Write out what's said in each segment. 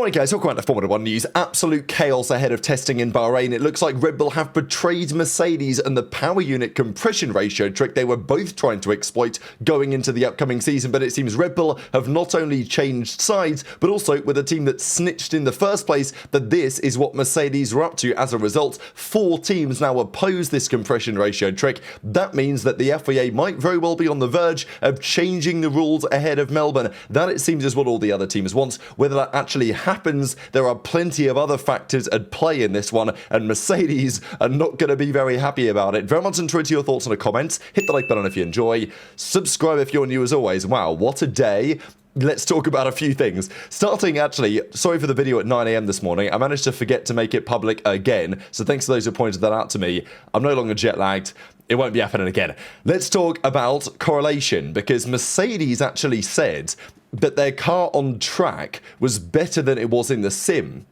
Alright guys, welcome back to Formula 1 news. Absolute chaos ahead of testing in Bahrain. It looks like Red Bull have betrayed Mercedes and the power unit compression ratio trick they were both trying to exploit going into the upcoming season, but it seems Red Bull have not only changed sides, but also with a team that snitched in the first place, that this is what Mercedes were up to. As a result, 4 teams now oppose this compression ratio trick. That means that the FIA might very well be on the verge of changing the rules ahead of Melbourne. That, it seems, is what all the other teams want. Whether that actually happens, there are plenty of other factors at play in this one, and Mercedes are not going to be very happy about it. Very much enjoyed your thoughts in the comments. Hit the like button if you enjoy. Subscribe if you're new as always. Wow, what a day. Let's talk about a few things. Starting, actually, sorry for the video at 9 AM this morning. I managed to forget to make it public again, so thanks to those who pointed that out to me. I'm no longer jet lagged. It won't be happening again. Let's talk about correlation, because Mercedes actually said that their car on track was better than it was in the sim,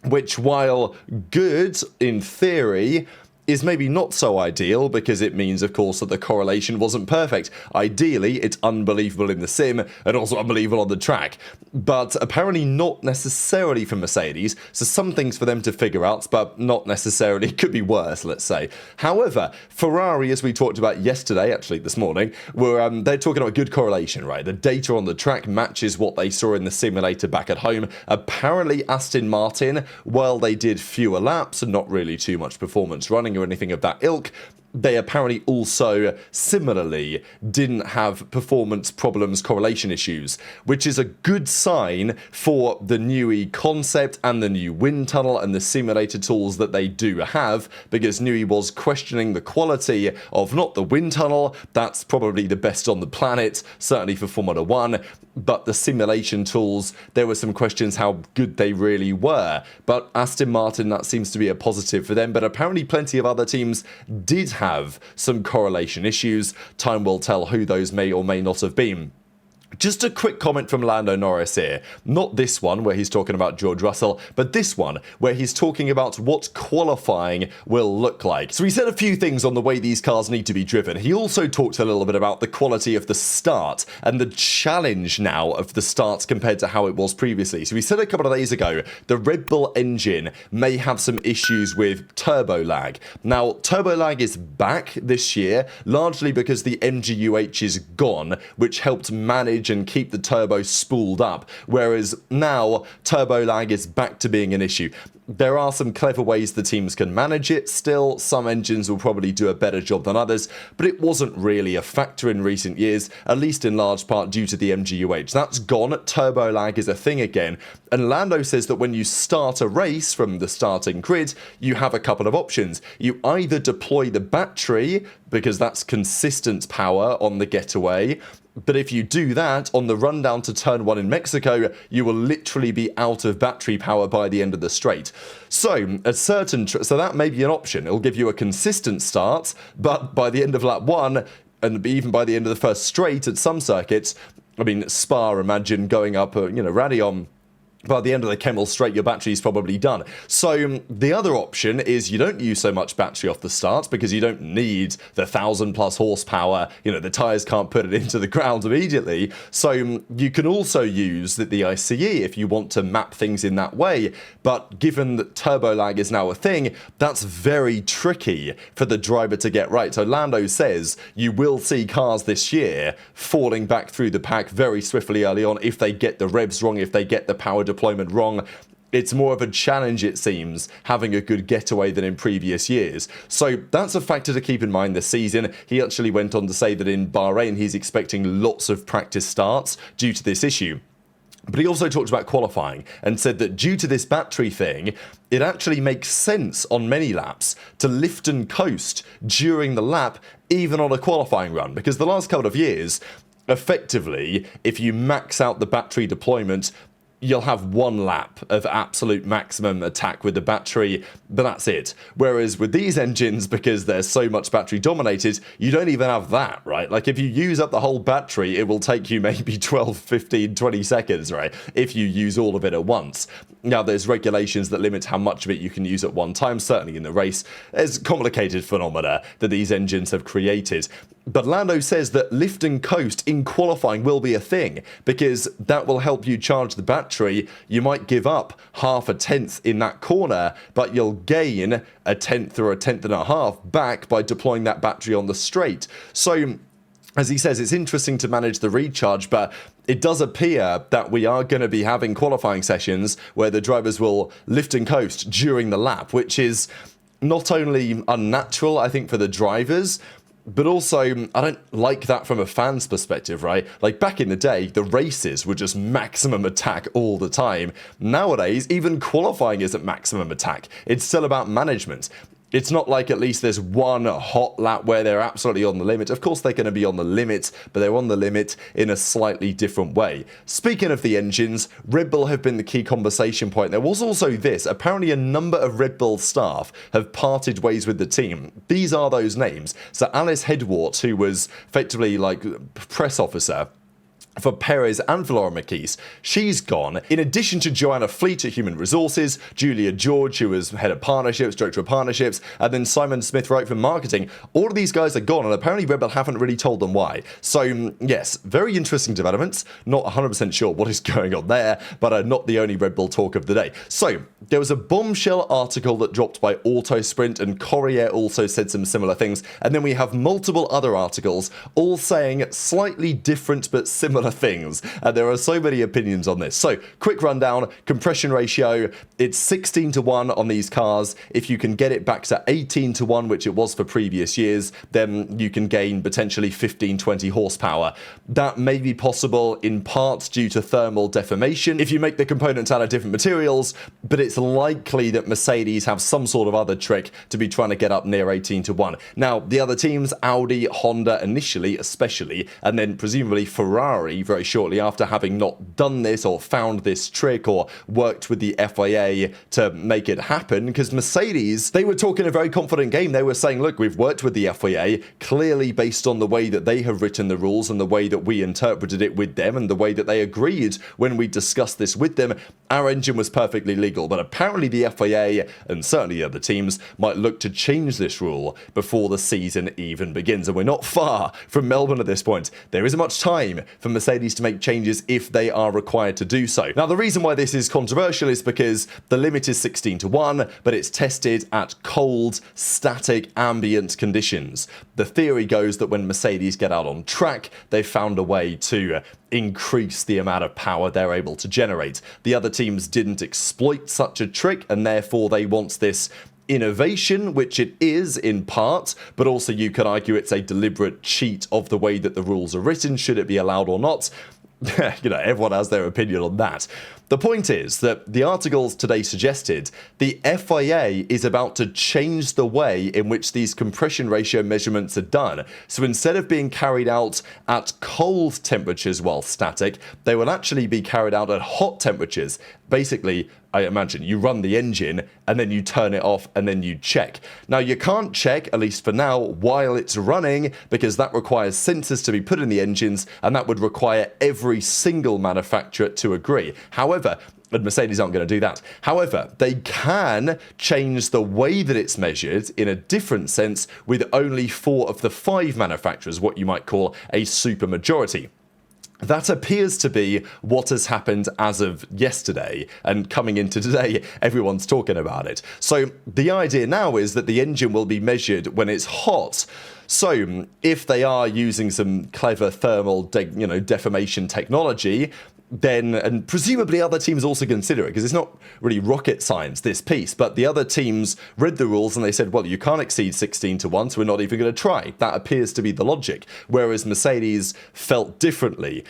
which, while good in theory, is maybe not so ideal, because it means, of course, that the correlation wasn't perfect. Ideally, it's unbelievable in the sim and also unbelievable on the track, but apparently not necessarily for Mercedes. So some things for them to figure out, but not necessarily. Could be worse, let's say. However, Ferrari, as we talked about yesterday, actually this morning, they're talking about good correlation, right? The data on the track matches what they saw in the simulator back at home. Apparently, Aston Martin, while they did fewer laps and not really too much performance running or anything of that ilk, they apparently also similarly didn't have performance problems, correlation issues, which is a good sign for the Newey concept and the new wind tunnel and the simulator tools that they do have, because Newey was questioning the quality of not the wind tunnel, that's probably the best on the planet, certainly for Formula 1, but the simulation tools, there were some questions how good they really were. But Aston Martin, that seems to be a positive for them, but apparently plenty of other teams did have some correlation issues. Time will tell who those may or may not have been. Just a quick comment from Lando Norris here. Not this one where he's talking about George Russell, but this one where he's talking about what qualifying will look like. So he said a few things on the way these cars need to be driven. He also talked a little bit about the quality of the start and the challenge now of the start compared to how it was previously. So he said a couple of days ago, the Red Bull engine may have some issues with turbo lag. Now, turbo lag is back this year, largely because the MGUH is gone, which helped manage and keep the turbo spooled up, whereas now turbo lag is back to being an issue. There are some clever ways the teams can manage it still. Some engines will probably do a better job than others, but it wasn't really a factor in recent years, at least in large part due to the MGUH. That's gone. Turbo lag is a thing again, and Lando says that when you start a race from the starting grid, you have a couple of options. You either deploy the battery, because that's consistent power on the getaway, but if you do that, on the run down to turn 1 in Mexico, you will literally be out of battery power by the end of the straight. So, so that may be an option. It'll give you a consistent start, but by the end of lap 1, and even by the end of the first straight at some circuits, I mean, Spa, imagine going up, Radion, by the end of the Kemmel straight, your battery is probably done. So the other option is you don't use so much battery off the start, because you don't need the 1,000+ horsepower. The tyres can't put it into the ground immediately. So you can also use the ICE if you want to map things in that way. But given that turbo lag is now a thing, that's very tricky for the driver to get right. So Lando says you will see cars this year falling back through the pack very swiftly early on if they get the revs wrong, if they get the power deployment wrong. It's more of a challenge, it seems, having a good getaway than in previous years. So that's a factor to keep in mind this season. He actually went on to say that in Bahrain he's expecting lots of practice starts due to this issue. But he also talked about qualifying and said that due to this battery thing, it actually makes sense on many laps to lift and coast during the lap, even on a qualifying run, because the last couple of years, effectively, if you max out the battery deployment, you'll have 1 lap of absolute maximum attack with the battery, but that's it. Whereas with these engines, because they're so much battery dominated, you don't even have that, right? Like if you use up the whole battery, it will take you maybe 12, 15, 20 seconds, right? If you use all of it at once. Now, there's regulations that limit how much of it you can use at one time, certainly in the race. There's complicated phenomena that these engines have created. But Lando says that lift and coast in qualifying will be a thing, because that will help you charge the battery. You might give up half a tenth in that corner, but you'll gain a tenth or a tenth and a half back by deploying that battery on the straight. So, as he says, it's interesting to manage the recharge, but it does appear that we are going to be having qualifying sessions where the drivers will lift and coast during the lap, which is not only unnatural, I think, for the drivers, but also, I don't like that from a fan's perspective, right? Like, back in the day, the races were just maximum attack all the time. Nowadays, even qualifying isn't maximum attack. It's still about management. It's not like at least there's one hot lap where they're absolutely on the limit. Of course, they're going to be on the limit, but they're on the limit in a slightly different way. Speaking of the engines, Red Bull have been the key conversation point. There was also this. Apparently, a number of Red Bull staff have parted ways with the team. These are those names. So Alice Hedwart, who was effectively like press officer for Perez and for Laura McKees, she's gone. In addition to Joanna Fleet at Human Resources, Julia George, who was head of partnerships, director of partnerships, and then Simon Smith-Wright for marketing, all of these guys are gone, and apparently Red Bull haven't really told them why. So, yes, very interesting developments. Not 100% sure what is going on there, but not the only Red Bull talk of the day. So, there was a bombshell article that dropped by Autosprint, and Corriere also said some similar things, and then we have multiple other articles, all saying slightly different but similar things, and there are so many opinions on this. So, quick rundown: compression ratio, it's 16-1 on these cars. If you can get it back to 18-1, which it was for previous years, then you can gain potentially 15-20 horsepower. That may be possible in part due to thermal deformation if you make the components out of different materials, but it's likely that Mercedes have some sort of other trick to be trying to get up near 18-1. Now, the other teams, Audi, Honda initially especially, and then presumably Ferrari very shortly after, having not done this or found this trick or worked with the FIA to make it happen, because Mercedes, they were talking a very confident game. They were saying, look, we've worked with the FIA, clearly based on the way that they have written the rules and the way that we interpreted it with them and the way that they agreed when we discussed this with them, our engine was perfectly legal. But apparently the FIA, and certainly the other teams, might look to change this rule before the season even begins. And we're not far from Melbourne at this point. There isn't much time for Mercedes to make changes if they are required to do so. Now, the reason why this is controversial is because the limit is 16-1, but it's tested at cold, static, ambient conditions. The theory goes that when Mercedes get out on track, they've found a way to increase the amount of power they're able to generate. The other teams didn't exploit such a trick, and therefore they want this innovation, which it is in part, but also you could argue it's a deliberate cheat of the way that the rules are written. Should it be allowed or not? You know, everyone has their opinion on that. The point is that the articles today suggested the FIA is about to change the way in which these compression ratio measurements are done. So instead of being carried out at cold temperatures while static, they will actually be carried out at hot temperatures. Basically, I imagine you run the engine and then you turn it off and then you check. Now, you can't check, at least for now, while it's running, because that requires sensors to be put in the engines, and that would require every single manufacturer to agree. However, and Mercedes aren't going to do that. However, they can change the way that it's measured in a different sense with only 4 of the 5 manufacturers, what you might call a supermajority. That appears to be what has happened as of yesterday, and coming into today, everyone's talking about it. So the idea now is that the engine will be measured when it's hot. So if they are using some clever thermal deformation technology, then, and presumably other teams also consider it, because it's not really rocket science, this piece, but the other teams read the rules and they said, well, you can't exceed 16-1, so we're not even going to try. That appears to be the logic, whereas Mercedes felt differently.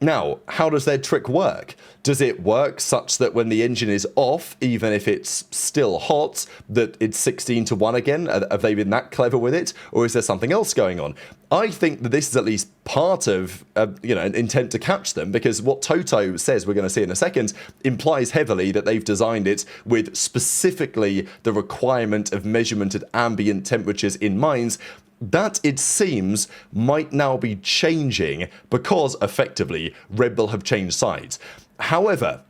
Now, how does their trick work? Does it work such that when the engine is off, even if it's still hot, that it's 16-1 again? Have they been that clever with it? Or is there something else going on? I think that this is at least part of, an intent to catch them, because what Toto says, we're going to see in a second, implies heavily that they've designed it with specifically the requirement of measurement at ambient temperatures in mind. That, it seems, might now be changing because, effectively, Red Bull have changed sides. However,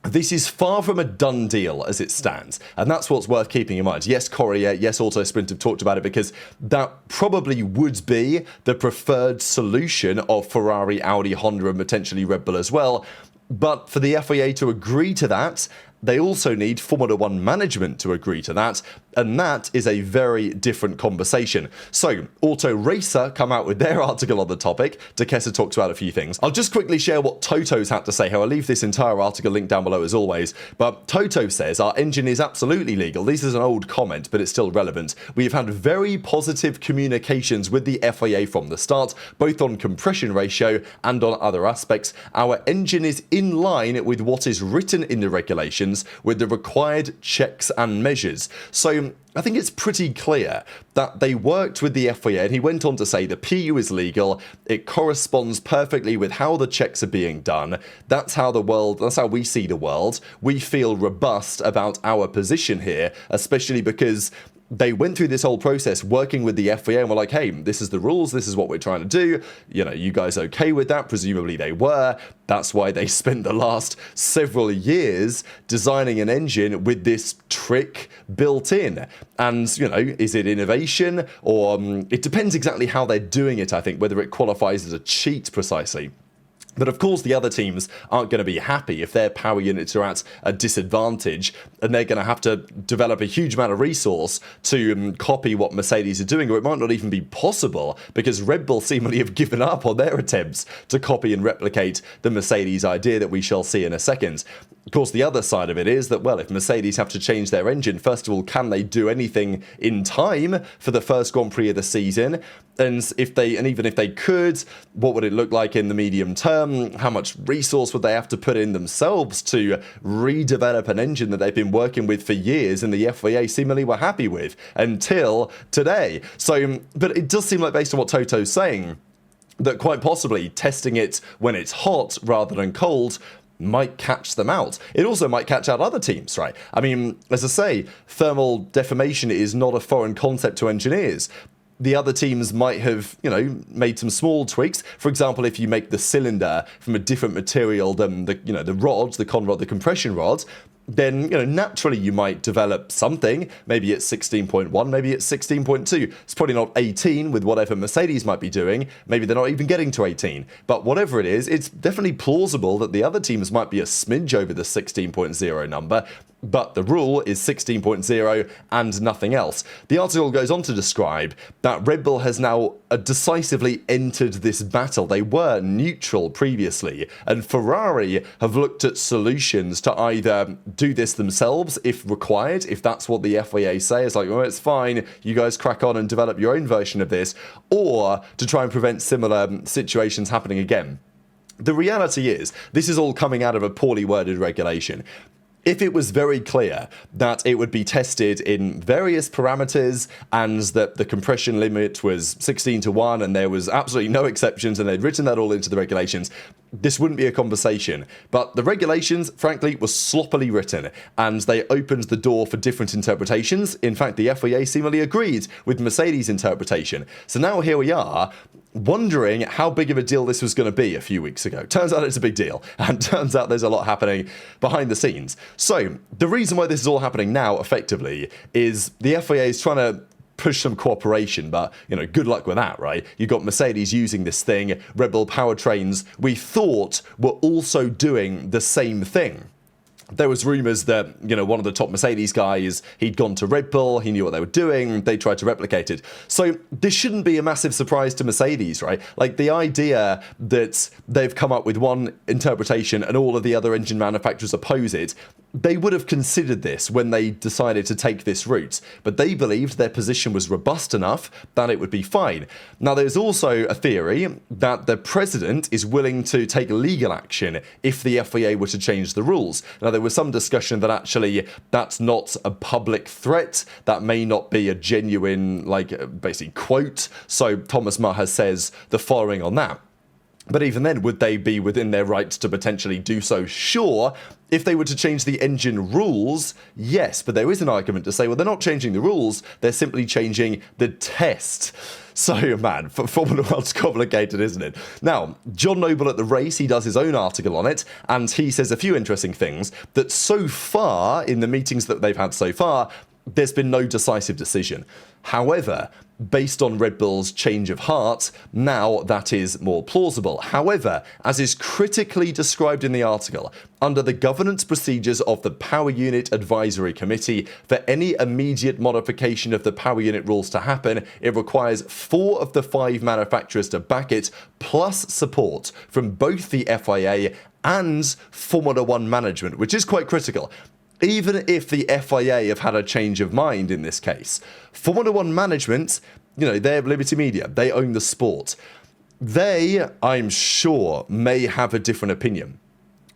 This is far from a done deal as it stands, and that's what's worth keeping in mind. Yes, Courier, yes, Autosprint have talked about it because that probably would be the preferred solution of Ferrari, Audi, Honda, and potentially Red Bull as well. But for the FIA to agree to that, they also need Formula One management to agree to that, and that is a very different conversation. So, Auto Racer come out with their article on the topic. Decisive talks about a few things. I'll just quickly share what Toto's had to say. I'll leave this entire article linked down below as always. But Toto says, our engine is absolutely legal. This is an old comment, but it's still relevant. We've had very positive communications with the FIA from the start, both on compression ratio and on other aspects. Our engine is in line with what is written in the regulations, with the required checks and measures. So I think it's pretty clear that they worked with the FIA, and he went on to say the PU is legal, it corresponds perfectly with how the checks are being done, that's how we see the world. We feel robust about our position here, especially because they went through this whole process working with the FIA and were like, hey, this is the rules, this is what we're trying to do. You know, you guys okay with that? Presumably they were. That's why they spent the last several years designing an engine with this trick built in. And, you know, is it innovation? Or it depends exactly how they're doing it, I think, whether it qualifies as a cheat precisely. But of course, the other teams aren't going to be happy if their power units are at a disadvantage, and they're going to have to develop a huge amount of resource to copy what Mercedes are doing, or it might not even be possible because Red Bull seemingly have given up on their attempts to copy and replicate the Mercedes idea that we shall see in a second. Of course, the other side of it is that, well, if Mercedes have to change their engine, first of all, can they do anything in time for the first Grand Prix of the season? And even if they could, what would it look like in the medium term? How much resource would they have to put in themselves to redevelop an engine that they've been working with for years and the FIA seemingly were happy with until today? So, but it does seem like, based on what Toto's saying, that quite possibly testing it when it's hot rather than cold might catch them out. It also might catch out other teams, right? I mean, as I say, thermal deformation is not a foreign concept to engineers. The other teams might have, you know, made some small tweaks. For example, if you make the cylinder from a different material than the rods, the conrod, the compression rods, then, you know, naturally you might develop something. Maybe it's 16.1, maybe it's 16.2. It's probably not 18 with whatever Mercedes might be doing. Maybe they're not even getting to 18. But whatever it is, it's definitely plausible that the other teams might be a smidge over the 16.0 number. But the rule is 16.0 and nothing else. The article goes on to describe that Red Bull has now decisively entered this battle. They were neutral previously, and Ferrari have looked at solutions to either do this themselves if required, if that's what the FIA say. It's like, oh, it's fine, you guys crack on and develop your own version of this, or to try and prevent similar situations happening again. The reality is, this is all coming out of a poorly worded regulation. If it was very clear that it would be tested in various parameters and that the compression limit was 16:1 and there was absolutely no exceptions and they'd written that all into the regulations, this wouldn't be a conversation. But the regulations, frankly, were sloppily written and they opened the door for different interpretations. In fact, the FIA seemingly agreed with Mercedes' interpretation. So now here we are, wondering how big of a deal this was going to be a few weeks ago. Turns out it's a big deal, and turns out there's a lot happening behind the scenes. So, the reason why this is all happening now, effectively, is the FIA is trying to push some cooperation, but, you know, good luck with that, right? You've got Mercedes using this thing, Red Bull powertrains, we thought were also doing the same thing. There was rumours that, you know, one of the top Mercedes guys, he'd gone to Red Bull, he knew what they were doing, they tried to replicate it. So this shouldn't be a massive surprise to Mercedes, right? Like, the idea that they've come up with one interpretation and all of the other engine manufacturers oppose it, they would have considered this when they decided to take this route, but they believed their position was robust enough that it would be fine. Now, there's also a theory that the president is willing to take legal action if the FIA were to change the rules. Now, there was some discussion that actually that's not a public threat, that may not be a genuine, like, basically quote. So Thomas Maher says the following on that. But even then, would they be within their rights to potentially do so? Sure. If they were to change the engine rules, yes. But there is an argument to say, well, they're not changing the rules, they're simply changing the test. So, man, Formula One's complicated, isn't it? Now, John Noble at The Race, he does his own article on it, and he says a few interesting things, that so far, in the meetings that they've had so far, there's been no decisive decision. However, based on Red Bull's change of heart, now that is more plausible. However, as is critically described in the article, under the governance procedures of the Power Unit Advisory Committee, for any immediate modification of the power unit rules to happen, it requires 4 of the 5 manufacturers to back it, plus support from both the FIA and Formula One management, which is quite critical. Even if the FIA have had a change of mind in this case, Formula One management, they're Liberty Media, they own the sport. They, I'm sure, may have a different opinion.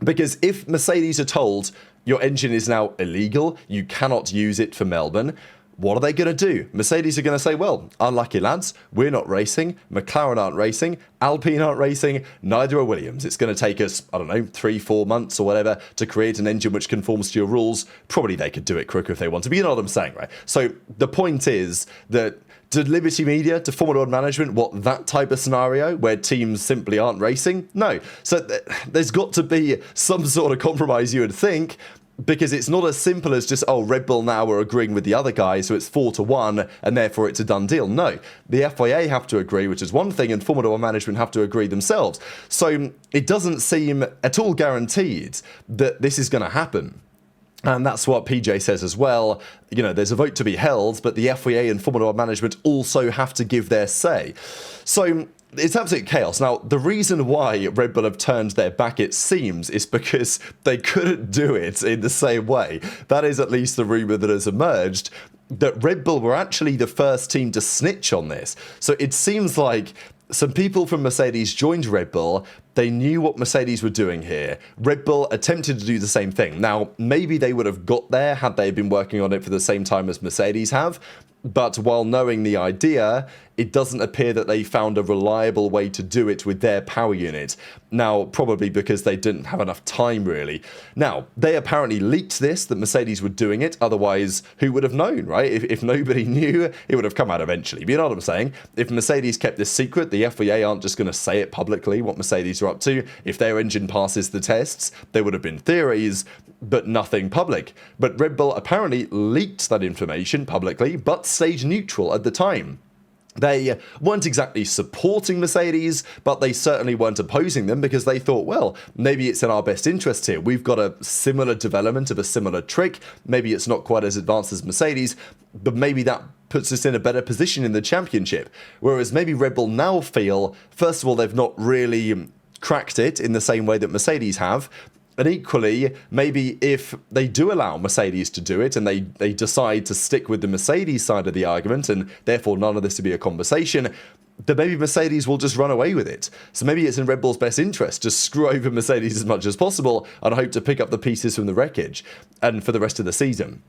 Because if Mercedes are told, your engine is now illegal, you cannot use it for Melbourne, what are they going to do? Mercedes are going to say, well, unlucky lads, we're not racing, McLaren aren't racing, Alpine aren't racing, neither are Williams. It's going to take us, 3-4 months or whatever to create an engine which conforms to your rules. Probably they could do it quicker if they want to, but you know what I'm saying, right? So the point is that to Liberty Media, to Formula One management, what, that type of scenario where teams simply aren't racing? No. So there's got to be some sort of compromise, you would think, because it's not as simple as just, Red Bull now are agreeing with the other guys, so it's 4-1, and therefore it's a done deal. No, the FIA have to agree, which is one thing, and Formula One management have to agree themselves. So it doesn't seem at all guaranteed that this is going to happen. And that's what PJ says as well. There's a vote to be held, but the FIA and Formula One management also have to give their say. So it's absolute chaos. Now, the reason why Red Bull have turned their back, it seems, is because they couldn't do it in the same way. That is at least the rumour that has emerged, that Red Bull were actually the first team to snitch on this. So it seems like some people from Mercedes joined Red Bull. They knew what Mercedes were doing here. Red Bull attempted to do the same thing. Now, maybe they would have got there had they been working on it for the same time as Mercedes have. But while knowing the idea, it doesn't appear that they found a reliable way to do it with their power unit. Now, probably because they didn't have enough time, really. Now, they apparently leaked this, that Mercedes were doing it. Otherwise, who would have known, right? If nobody knew, it would have come out eventually. But you know what I'm saying? If Mercedes kept this secret, the FIA aren't just going to say it publicly, what Mercedes are up to. If their engine passes the tests, there would have been theories, but nothing public. But Red Bull apparently leaked that information publicly, but stayed neutral at the time. They weren't exactly supporting Mercedes, but they certainly weren't opposing them because they thought, well, maybe it's in our best interest here. We've got a similar development of a similar trick. Maybe it's not quite as advanced as Mercedes, but maybe that puts us in a better position in the championship. Whereas maybe Red Bull now feel, first of all, they've not really cracked it in the same way that Mercedes have. And equally, maybe if they do allow Mercedes to do it and they decide to stick with the Mercedes side of the argument and therefore none of this to be a conversation, then maybe Mercedes will just run away with it. So maybe it's in Red Bull's best interest to screw over Mercedes as much as possible and hope to pick up the pieces from the wreckage and for the rest of the season.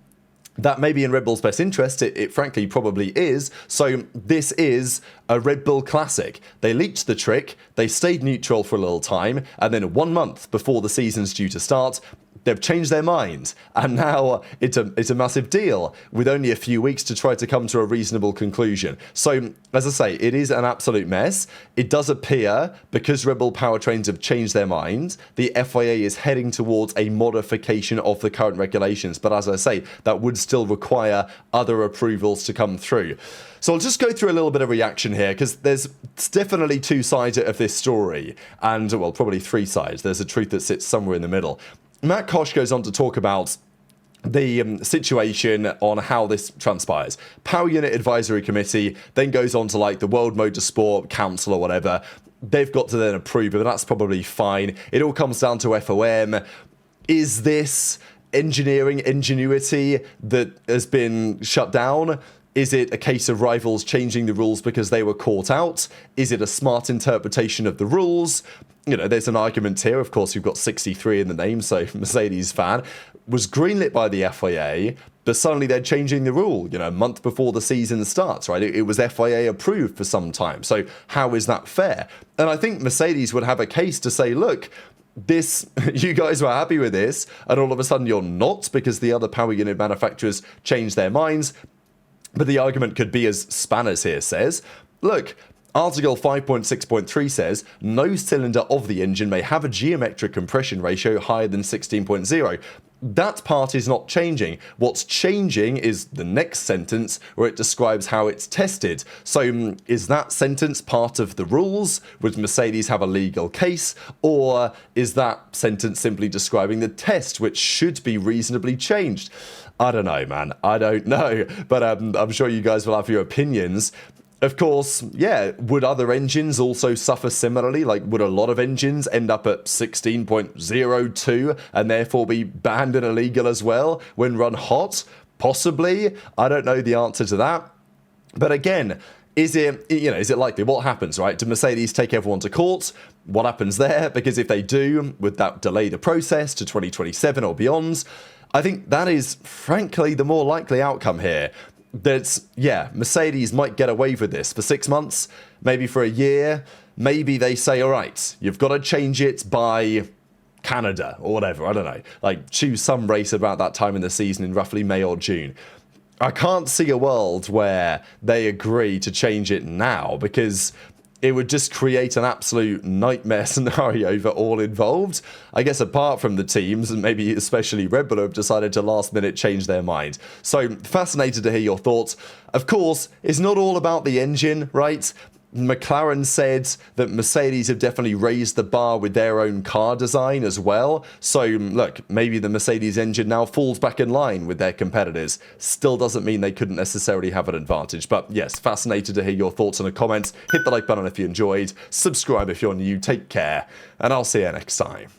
That may be in Red Bull's best interest, it frankly probably is, so this is a Red Bull classic. They leaked the trick, they stayed neutral for a little time, and then 1 month before the season's due to start, they've changed their mind, and now it's a massive deal with only a few weeks to try to come to a reasonable conclusion. So, as I say, it is an absolute mess. It does appear, because Red Bull powertrains have changed their mind, the FIA is heading towards a modification of the current regulations. But as I say, that would still require other approvals to come through. So I'll just go through a little bit of reaction here, because there's definitely 2 sides of this story, and, well, probably 3 sides. There's a truth that sits somewhere in the middle. Matt Koch goes on to talk about the situation on how this transpires. Power Unit Advisory Committee then goes on to the World Motorsport Council or whatever. They've got to then approve it, but that's probably fine. It all comes down to FOM. Is this engineering ingenuity that has been shut down? Is it a case of rivals changing the rules because they were caught out? Is it a smart interpretation of the rules? There's an argument here. Of course, you've got 63 in the name, so Mercedes fan was greenlit by the FIA, but suddenly they're changing the rule, a month before the season starts, right? It was FIA approved for some time. So how is that fair? And I think Mercedes would have a case to say, look, you guys were happy with this, and all of a sudden you're not because the other power unit manufacturers changed their minds. But the argument could be, as Spanners here says, Look, Article 5.6.3 says, no cylinder of the engine may have a geometric compression ratio higher than 16.0. That part is not changing. What's changing is the next sentence where it describes how it's tested. So is that sentence part of the rules? Would Mercedes have a legal case? Or is that sentence simply describing the test, which should be reasonably changed? I don't know, man. I don't know. But I'm sure you guys will have your opinions. Of course, yeah, would other engines also suffer similarly? Like, would a lot of engines end up at 16.02 and therefore be banned and illegal as well when run hot? Possibly. I don't know the answer to that. But again, is it likely? What happens, right? Do Mercedes take everyone to court? What happens there? Because if they do, would that delay the process to 2027 or beyond? I think that is, frankly, the more likely outcome here. Yeah, Mercedes might get away with this for 6 months, maybe for a year. Maybe they say, all right, you've got to change it by Canada or whatever. I don't know. Like, choose some race about that time in the season in roughly May or June. I can't see a world where they agree to change it now, because it would just create an absolute nightmare scenario for all involved. I guess apart from the teams, and maybe especially Red Bull, have decided to last minute change their mind. So fascinated to hear your thoughts. Of course, it's not all about the engine, right? McLaren said that Mercedes have definitely raised the bar with their own car design as well. So, look, maybe the Mercedes engine now falls back in line with their competitors. Still doesn't mean they couldn't necessarily have an advantage. But yes, fascinated to hear your thoughts in the comments. Hit the like button if you enjoyed. Subscribe if you're new. Take care. And I'll see you next time.